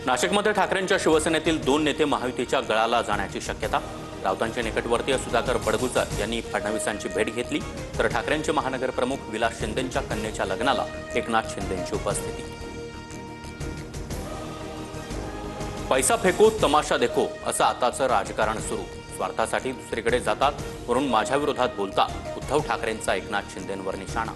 नाशिकमध्ये ठाकरेंच्या शिवसेनेतील 2 नेते महायुतीच्या गळाला जाण्याची शक्यता। राऊतांचे निकटवर्तीय सुधाकर बडगुजर यांनी फडणवीसांची भेट घेतली, तर ठाकरेंचे महानगर प्रमुख विलास शिंदेंच्या कन्येच्या लग्नाला एकनाथ शिंदेंची उपस्थिती। पैसा फेको तमाशा देखो असं आताचं राजकारण सुरू। स्वार्थासाठी दुसरीकडे जातात, वरून माझ्या विरोधात बोलतात, उद्धव ठाकरेंचा एकनाथ शिंदेंवर निशाणा।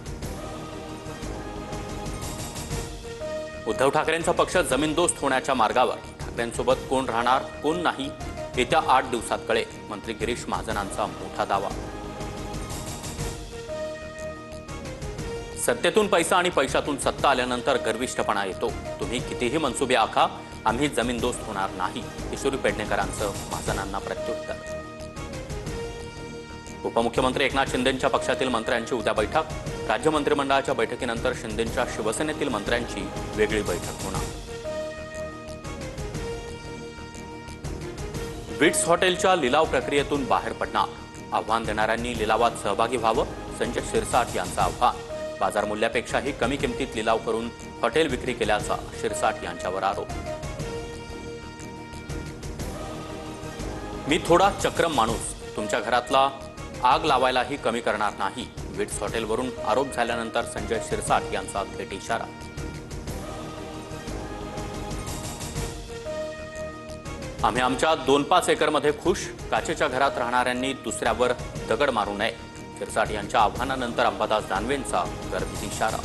उद्धव ठाकरेंचा पक्ष जमीनदोस्त होण्याच्या मार्गावर। ठाकरेंसोबत कोण राहणार कोण नाही येत्या 8 दिवसात कळेल, मंत्री गिरीश महाजनांचा मोठा दावा। सत्तेतून पैसा आणि पैशातून सत्ता आल्यानंतर गर्विष्ठपणा येतो। तुम्ही कितीही मनसुबे आखा, आम्ही जमीनदोस्त होणार नाही, किशोरी पेडणेकरांचं महाजनांना प्रत्युत्तर। उपमुख्यमंत्री एकनाथ शिंदेंच्या पक्षातील मंत्र्यांची उद्या बैठक। राज्य मंत्रिमंडळाच्या बैठकीनंतर शिंदेंच्या शिवसेनेतील मंत्र्यांची वेगळी बैठक होणार। विट्स हॉटेलच्या लिलाव प्रक्रियेतून बाहेर पडणार। आव्हान देणाऱ्यांनी लिलावात सहभागी व्हावं, संजय शिरसाट यांचं आव्हान। बाजार मूल्यापेक्षाही कमी किमतीत लिलाव करून हॉटेल विक्री केल्याचा शिरसाट यांच्यावर आरोप। मी थोडा चक्रम माणूस, तुमच्या घरातला आग लावायलाही कमी करणार नाही। विट्स हॉटेलवरून आरोप झाल्यानंतर संजय शिरसाट यांचा थेट इशारा। आम्ही आमच्या 2-5 एकरमध्ये खुश, काचेच्या घरात राहणाऱ्यांनी दुसऱ्यावर दगड मारू नये। शिरसाट यांच्या आव्हानानंतर अंबादास दानवेंचा गर्दीचा इशारा।